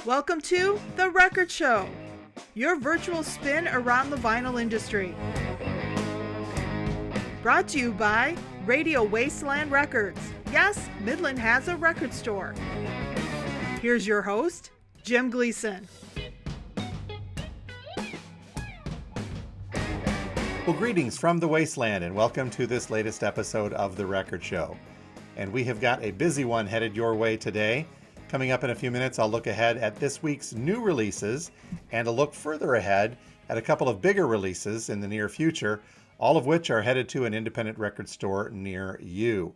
Welcome to The Record Show, your virtual spin around the vinyl industry. Brought to you by Radio Wasteland Records. Yes, Midland has a record store. Here's your host, Jim Gleason. Well, greetings from the Wasteland and welcome to this latest episode of The Record Show. And we have got a busy one headed your way today. Coming up in a few minutes, I'll look ahead at this week's new releases and a look further ahead at a couple of bigger releases in the near future, all of which are headed to an independent record store near you.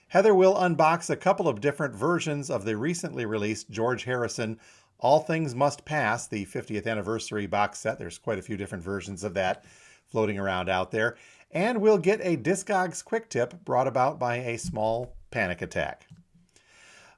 Heather will unbox a couple of different versions of the recently released George Harrison All Things Must Pass, the 50th anniversary box set. There's quite a few different versions of that floating around out there. And we'll get a Discogs quick tip brought about by a small panic attack.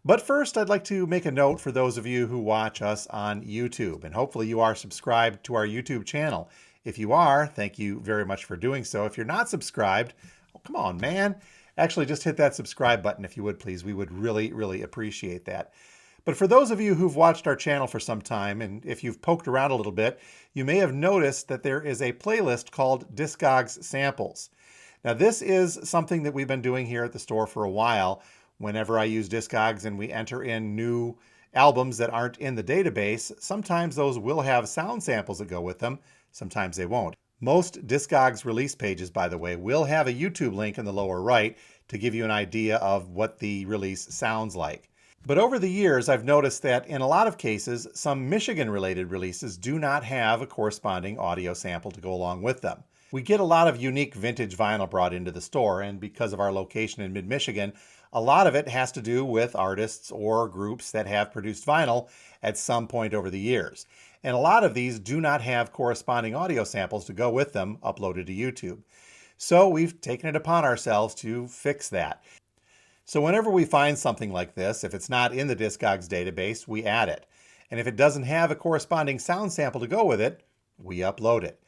But first, I'd like to make a note for those of you who watch us on YouTube, and hopefully you are subscribed to our YouTube channel. If you are, thank you very much for doing so. If you're not subscribed, oh, come on, man. Actually, just hit that subscribe button if you would, please. We would really, really appreciate that. But for those of you who've watched our channel for some time, and if you've poked around a little bit, you may have noticed that there is a playlist called Discogs Samples. Now, this is something that we've been doing here at the store for a while. Whenever I use Discogs and we enter in new albums that aren't in the database, sometimes those will have sound samples that go with them, sometimes they won't. Most Discogs release pages, by the way, will have a YouTube link in the lower right to give you an idea of what the release sounds like. But over the years, I've noticed that in a lot of cases, some Michigan-related releases do not have a corresponding audio sample to go along with them. We get a lot of unique vintage vinyl brought into the store, and because of our location in mid-Michigan, a lot of it has to do with artists or groups that have produced vinyl at some point over the years. And a lot of these do not have corresponding audio samples to go with them uploaded to YouTube. So we've taken it upon ourselves to fix that. So whenever we find something like this, if it's not in the Discogs database, we add it. And if it doesn't have a corresponding sound sample to go with it, we upload it.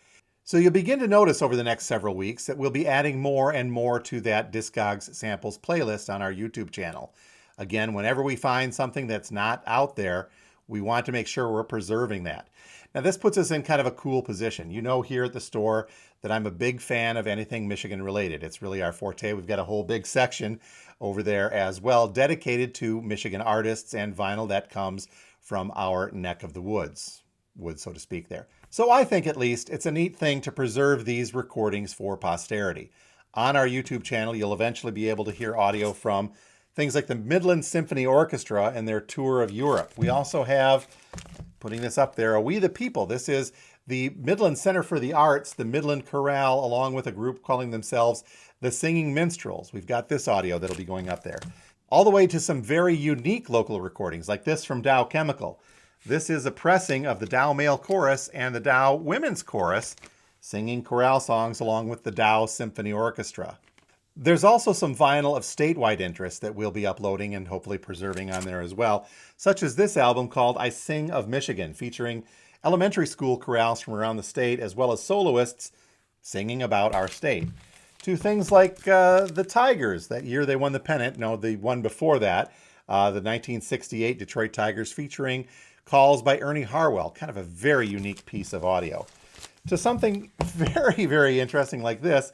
So you'll begin to notice over the next several weeks that we'll be adding more and more to that Discogs Samples playlist on our YouTube channel. Again, whenever we find something that's not out there, we want to make sure we're preserving that. Now, this puts us in kind of a cool position. You know here at the store that I'm a big fan of anything Michigan related. It's really our forte. We've got a whole big section over there as well dedicated to Michigan artists and vinyl that comes from our neck of the woods, so to speak there. So I think at least it's a neat thing to preserve these recordings for posterity. On our YouTube channel, you'll eventually be able to hear audio from things like the Midland Symphony Orchestra and their tour of Europe. We also have, putting this up there, a We the People. This is the Midland Center for the Arts, the Midland Chorale, along with a group calling themselves the Singing Minstrels. We've got this audio that'll be going up there. All the way to some very unique local recordings, like this from Dow Chemical. This is a pressing of the Dow Male Chorus and the Dow Women's Chorus singing chorale songs along with the Dow Symphony Orchestra. There's also some vinyl of statewide interest that we'll be uploading and hopefully preserving on there as well, such as this album called I Sing of Michigan, featuring elementary school chorales from around the state as well as soloists singing about our state. To things like the Tigers, that year they won the pennant, no, the one before that, the 1968 Detroit Tigers featuring calls by Ernie Harwell, kind of a very unique piece of audio. To something very, very interesting like this,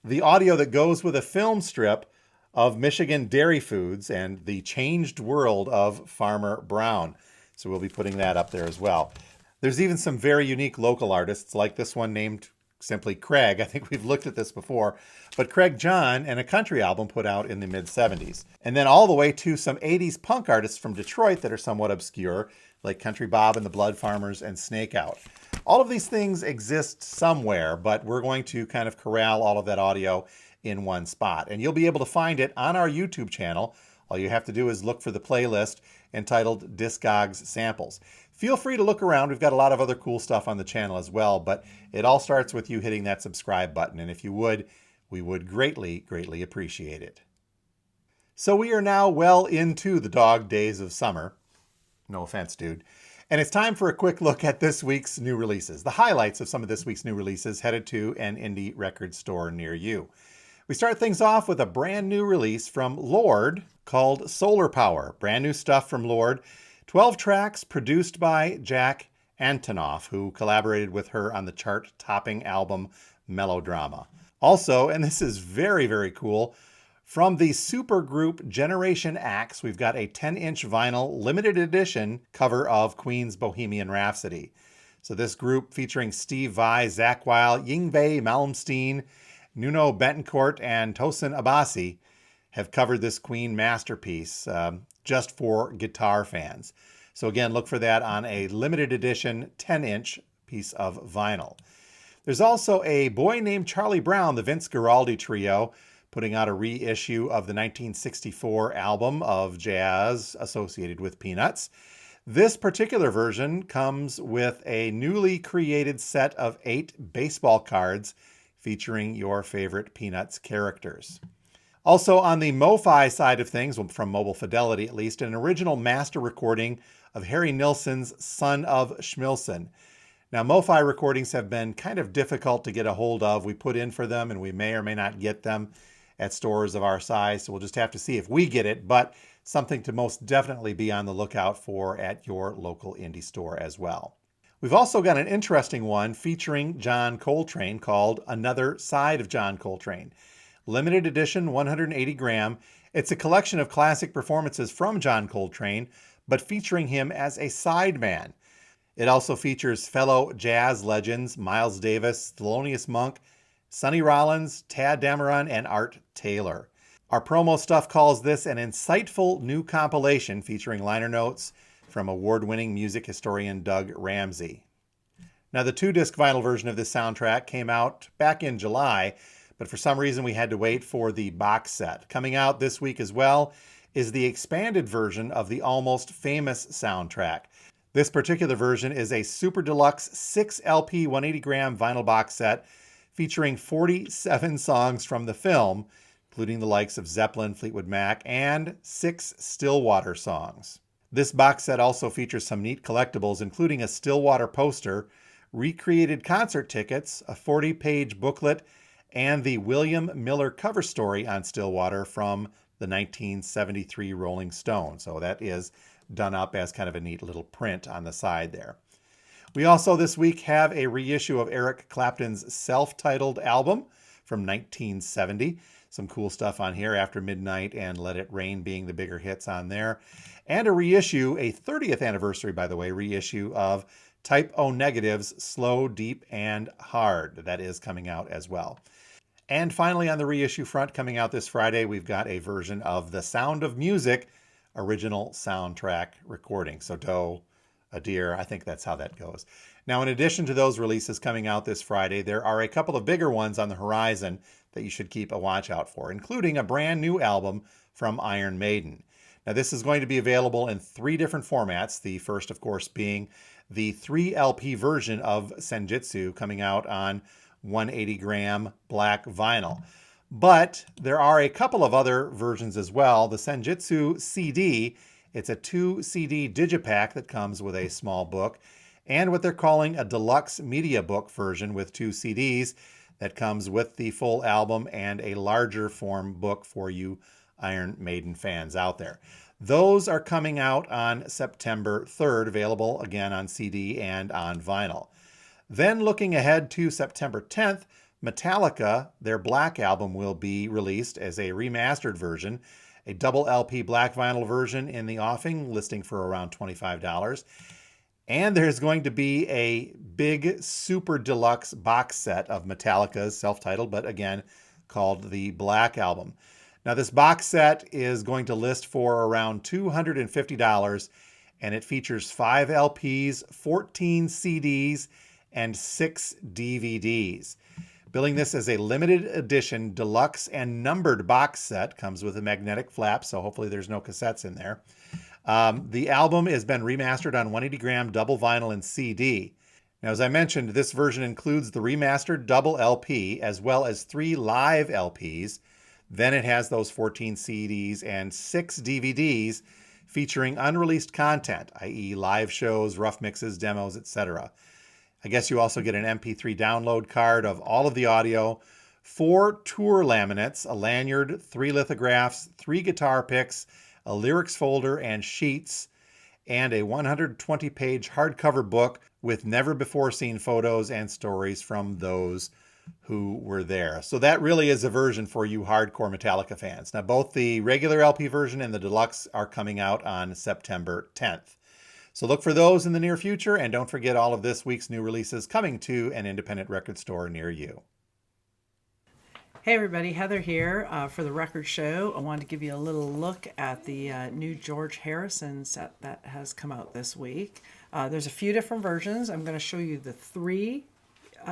the audio that goes with a film strip of Michigan dairy foods and the changed world of Farmer Brown. So we'll be putting that up there as well. There's even some very unique local artists like this one named simply Craig. I think we've looked at this before, but Craig John and a country album put out in the mid-70s. And then all the way to some 80s punk artists from Detroit that are somewhat obscure, like Country Bob and the Blood Farmers and Snake Out. All of these things exist somewhere, but we're going to kind of corral all of that audio in one spot. And you'll be able to find it on our YouTube channel. All you have to do is look for the playlist entitled Discogs Samples. Feel free to look around. We've got a lot of other cool stuff on the channel as well, but it all starts with you hitting that subscribe button. And if you would, we would greatly, greatly appreciate it. So we are now well into the dog days of summer. No offense, dude. And it's time for a quick look at this week's new releases. The highlights of some of this week's new releases headed to an indie record store near you. We start things off with a brand new release from Lord called Solar Power. Brand new stuff from Lord. 12 tracks produced by Jack Antonoff, who collaborated with her on the chart-topping album Melodrama. Also, and this is very, very cool, from the supergroup Generation Axe, we've got a 10-inch vinyl limited edition cover of Queen's Bohemian Rhapsody. So this group, featuring Steve Vai, Zakk Wylde, Yngwie Malmsteen, Nuno Betancourt, and Tosin Abasi, have covered this Queen masterpiece just for guitar fans. So again, look for that on a limited edition 10-inch piece of vinyl. There's also a Boy Named Charlie Brown, the Vince Guaraldi Trio, putting out a reissue of the 1964 album of jazz associated with Peanuts. This particular version comes with a newly created set of 8 baseball cards featuring your favorite Peanuts characters. Also on the MoFi side of things, from Mobile Fidelity at least, an original master recording of Harry Nilsson's Son of Schmilsson. Now, MoFi recordings have been kind of difficult to get a hold of. We put in for them and we may or may not get them at stores of our size, so we'll just have to see if we get it, but something to most definitely be on the lookout for at your local indie store as well. We've also got an interesting one featuring John Coltrane called Another Side of John Coltrane. Limited edition, 180 gram. It's a collection of classic performances from John Coltrane, but featuring him as a sideman. It also features fellow jazz legends Miles Davis, Thelonious Monk, Sonny Rollins, Tad Dameron, and Art Taylor. Our promo stuff calls this an insightful new compilation featuring liner notes from award-winning music historian Doug Ramsey. Now, the 2-disc vinyl version of this soundtrack came out back in July, but for some reason we had to wait for the box set. Coming out this week as well is the expanded version of the Almost Famous soundtrack. This particular version is a super deluxe 6 LP 180 gram vinyl box set featuring 47 songs from the film, including the likes of Zeppelin, Fleetwood Mac, and 6 Stillwater songs. This box set also features some neat collectibles, including a Stillwater poster, recreated concert tickets, a 40-page booklet, and the William Miller cover story on Stillwater from the 1973 Rolling Stone. So that is done up as kind of a neat little print on the side there. We also this week have a reissue of Eric Clapton's self-titled album from 1970. Some cool stuff on here, After Midnight and Let It Rain being the bigger hits on there. And a reissue, a 30th anniversary, by the way, reissue of Type O Negative's Slow, Deep, and Hard. That is coming out as well. And finally, on the reissue front, coming out this Friday, we've got a version of The Sound of Music original soundtrack recording. So Doe, a deer, I think that's how that goes. Now, in addition to those releases coming out this Friday, there are a couple of bigger ones on the horizon that you should keep a watch out for, including a brand new album from Iron Maiden. Now, this is going to be available in 3 different formats. The first, of course, being the 3 LP version of Senjutsu coming out on 180 gram black vinyl. But there are a couple of other versions as well. The Senjutsu CD, it's a 2 CD digipack that comes with a small book, and what they're calling a deluxe media book version with 2 CDs that comes with the full album and a larger form book for you Iron Maiden fans out there. Those are coming out on September 3rd, available again on CD and on vinyl. Then looking ahead to September 10th, Metallica, their Black album, will be released as a remastered version, a double LP black vinyl version in the offing, listing for around $25. And there's going to be a big super deluxe box set of Metallica's self-titled, but again, called the Black Album. Now, this box set is going to list for around $250, and it features 5 LPs, 14 CDs, and 6 DVDs. Billing this as a limited edition deluxe and numbered box set, comes with a magnetic flap, so hopefully there's no cassettes in there. The album has been remastered on 180 gram double vinyl and CD. Now, as I mentioned, this version includes the remastered double LP as well as 3 live LPs. Then it has those 14 CDs and 6 DVDs featuring unreleased content, i.e. live shows, rough mixes, demos, etc. I guess you also get an MP3 download card of all of the audio, 4 tour laminates, a lanyard, 3 lithographs, 3 guitar picks, a lyrics folder, and sheets. and a 120-page hardcover book with never-before-seen photos and stories from those who were there. So that really is a version for you hardcore Metallica fans. Now, both the regular LP version and the deluxe are coming out on September 10th. So look for those in the near future, and don't forget all of this week's new releases coming to an independent record store near you. Hey everybody, Heather here for the record show. I wanted to give you a little look at the new George Harrison set that has come out this week. There's a few different versions. I'm going to show you the 3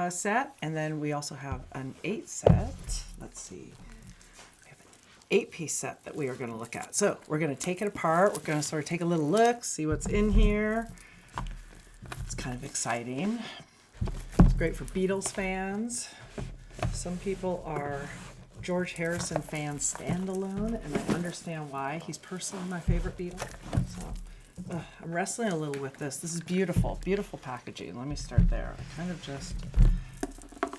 set, and then we also have an 8 set. Let's see. We have an 8-piece set that we are going to look at. So we're going to take it apart. We're going to sort of take a little look, see what's in here. It's kind of exciting. It's great for Beatles fans. Some people are George Harrison fans standalone, and I understand why. He's personally my favorite Beatle. So I'm wrestling a little with this. This is beautiful, beautiful packaging. Let me start there. I kind of just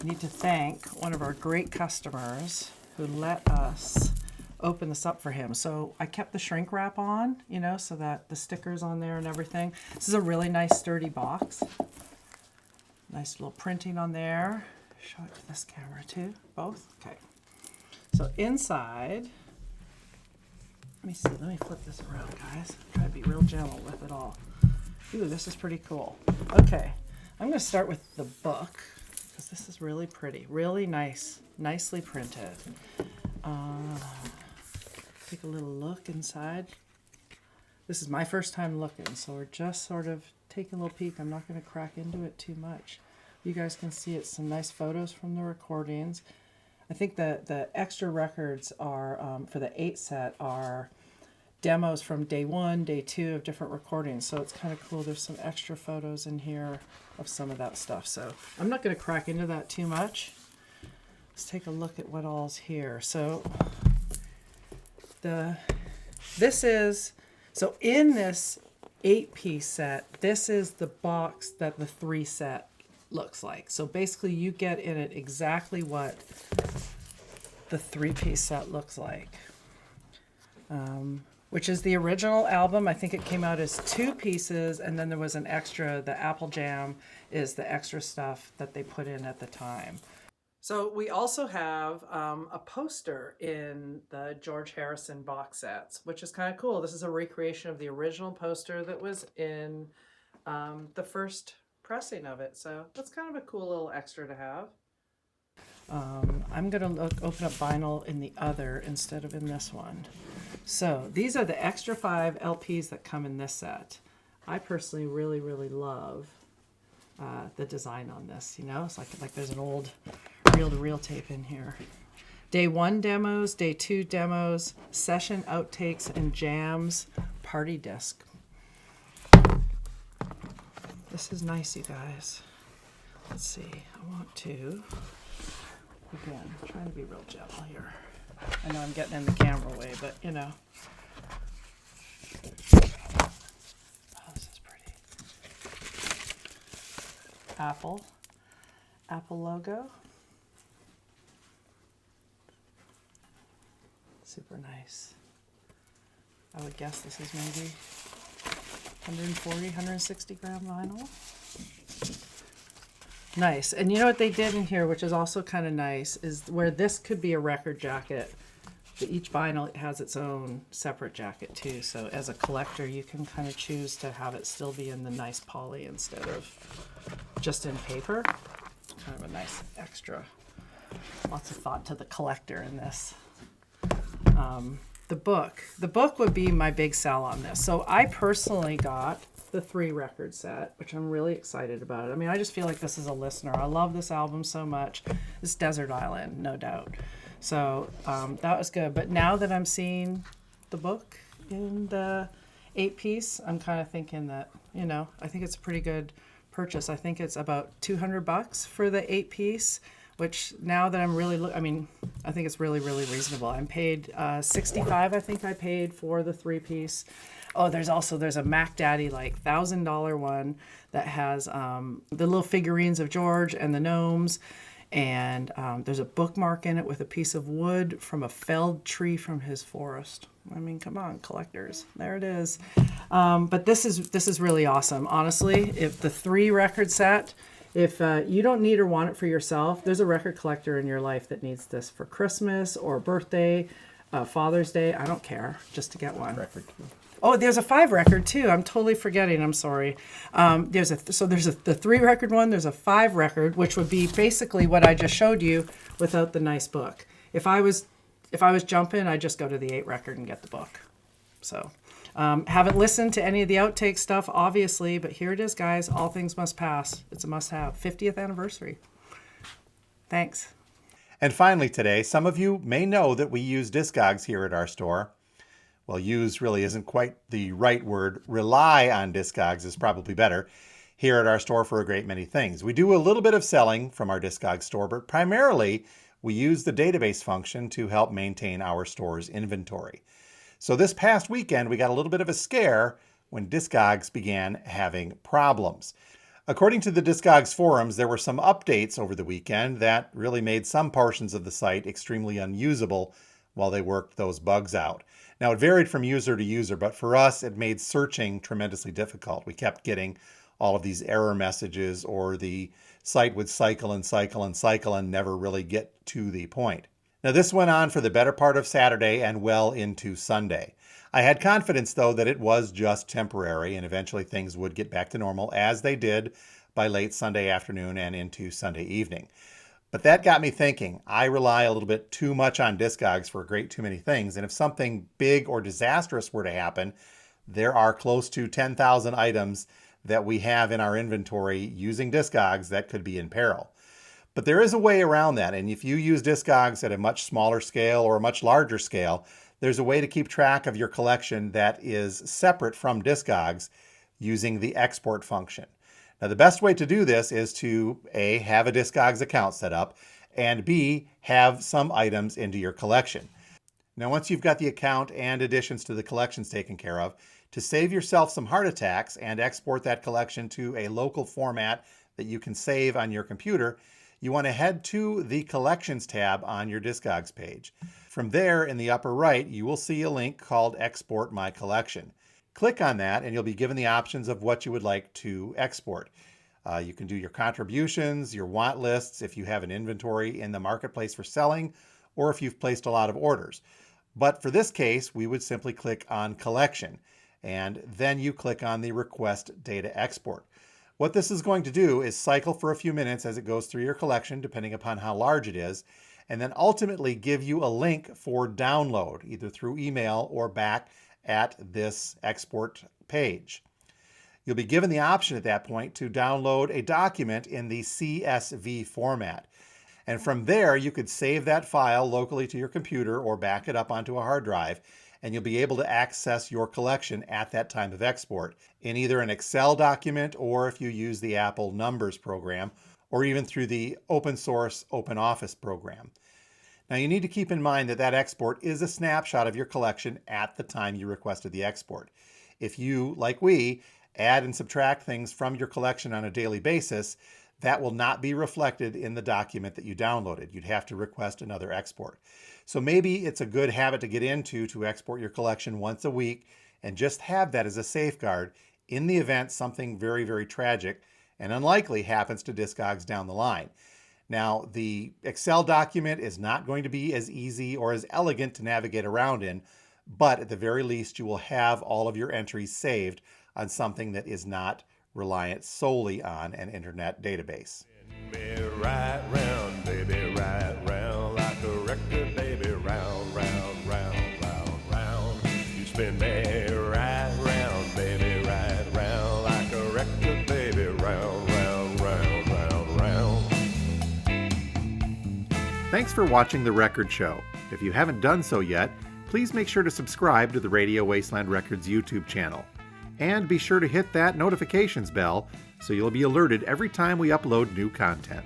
need to thank one of our great customers who let us open this up for him. So I kept the shrink wrap on, so that the sticker's on there and everything. This is a really nice sturdy box. Nice little printing on there. Show it to this camera too, both. Okay. So inside, let me see, let me flip this around, guys. Try to be real gentle with it all. Ooh, this is pretty cool. Okay, I'm gonna start with the book, because this is really pretty, really nice, nicely printed. Take a little look inside. This is my first time looking, so we're just sort of taking a little peek. I'm not gonna crack into it too much. You guys can see it's some nice photos from the recordings. I think the extra records are, for the 8 set, are demos from day 1, day 2 of different recordings. So it's kind of cool. There's some extra photos in here of some of that stuff. So I'm not going to crack into that too much. Let's take a look at what all's here. So in this 8-piece set, this is the box that the 3 set looks like. So basically you get in it exactly what the 3-piece set looks like, which is the original album. I think it came out as 2 pieces, and then there was an extra. The Apple Jam is the extra stuff that they put in at the time. So we also have a poster in the George Harrison box sets, which is kind of cool. This is a recreation of the original poster that was in the first pressing of it, so that's kind of a cool little extra to have. I'm gonna open up vinyl in the other instead of in this one. So these are the extra 5 LPs that come in this set. I personally really, really love the design on this. It's like there's an old reel-to-reel tape in here. Day 1 demos, day 2 demos, session outtakes and jams, party disc. This is nice, you guys. Let's see. I want to, again, I'm trying to be real gentle here. I know I'm getting in the camera way, but Oh, this is pretty. Apple logo. Super nice. I would guess this is maybe 140, 160 gram vinyl. Nice. And you know what they did in here, which is also kind of nice, is where this could be a record jacket, but each vinyl has its own separate jacket too. So as a collector, you can kind of choose to have it still be in the nice poly instead of just in paper. Kind of a nice extra. Lots of thought to the collector in this. The book would be my big sell on this. So I personally got the 3 record set, which I'm really excited about. I mean, I just feel like this is a listener. I love this album so much. This Desert Island, no doubt. So that was good. But now that I'm seeing the book in the 8-piece, I'm kind of thinking that, I think it's a pretty good purchase. I think it's about $200 for the 8-piece. Which now that I'm really, I think it's really, really reasonable. I'm paid $65, I think I paid for the 3-piece. Oh, there's a Mac Daddy $1,000 one that has the little figurines of George and the gnomes. And there's a bookmark in it with a piece of wood from a felled tree from his forest. I mean, come on, collectors. There it is. But this is really awesome. Honestly, if the 3 record set, if you don't need or want it for yourself, there's a record collector in your life that needs this for Christmas or birthday, Father's Day. I don't care, just to get one. Record. Oh, there's a 5 record too. I'm totally forgetting. I'm sorry. There's the 3 record one. There's a 5 record, which would be basically what I just showed you without the nice book. If I was jumping, I'd just go to the 8 record and get the book. So, haven't listened to any of the outtake stuff, obviously, but here it is, guys. All things must pass. It's a must-have. 50th anniversary. Thanks. And finally today, some of you may know that we use Discogs here at our store. Well, use really isn't quite the right word. Rely on Discogs is probably better here at our store for a great many things. We do a little bit of selling from our Discogs store, but primarily we use the database function to help maintain our store's inventory. So this past weekend, we got a little bit of a scare when Discogs began having problems. According to the Discogs forums, there were some updates over the weekend that really made some portions of the site extremely unusable while they worked those bugs out. Now, it varied from user to user, but for us, it made searching tremendously difficult. We kept getting all of these error messages, or the site would cycle and cycle and cycle and never really get to the point. Now, this went on for the better part of Saturday and well into Sunday. I had confidence, though, that it was just temporary and eventually things would get back to normal, as they did by late Sunday afternoon and into Sunday evening. But that got me thinking. I rely a little bit too much on Discogs for a great too many things, and if something big or disastrous were to happen, there are close to 10,000 items that we have in our inventory using Discogs that could be in peril. But there is a way around that, and if you use Discogs at a much smaller scale or a much larger scale, there's a way to keep track of your collection that is separate from Discogs using the export function. Now, the best way to do this is to A, have a Discogs account set up, and B, have some items into your collection. Now, once you've got the account and additions to the collections taken care of, to save yourself some heart attacks and export that collection to a local format that you can save on your computer, you want to head to the Collections tab on your Discogs page. From there, in the upper right, you will see a link called Export My Collection. Click on that and you'll be given the options of what you would like to export. You can do your contributions, your want lists, if you have an inventory in the marketplace for selling, or if you've placed a lot of orders. But for this case, we would simply click on Collection, and then you click on the Request Data Export. What this is going to do is cycle for a few minutes as it goes through your collection, depending upon how large it is, and then ultimately give you a link for download, either through email or back at this export page. You'll be given the option at that point to download a document in the CSV format. And from there, you could save that file locally to your computer or back it up onto a hard drive, and you'll be able to access your collection at that time of export in either an Excel document, or if you use the Apple Numbers program, or even through the open source OpenOffice program. Now, you need to keep in mind that that export is a snapshot of your collection at the time you requested the export. If you, like we, add and subtract things from your collection on a daily basis, that will not be reflected in the document that you downloaded. You'd have to request another export. So maybe it's a good habit to get into to export your collection once a week and just have that as a safeguard in the event something very, very tragic and unlikely happens to Discogs down the line. Now, the Excel document is not going to be as easy or as elegant to navigate around in, but at the very least, you will have all of your entries saved on something that is not reliant solely on an internet database. Me right round, baby, right round, like a record, baby, round, round, round, round, round. You spin me right round, baby, right round, like a record, baby, round, round, round, round, round. Thanks for watching The Record Show. If you haven't done so yet, please make sure to subscribe to the Radio Wasteland Records YouTube channel. And be sure to hit that notifications bell so you'll be alerted every time we upload new content.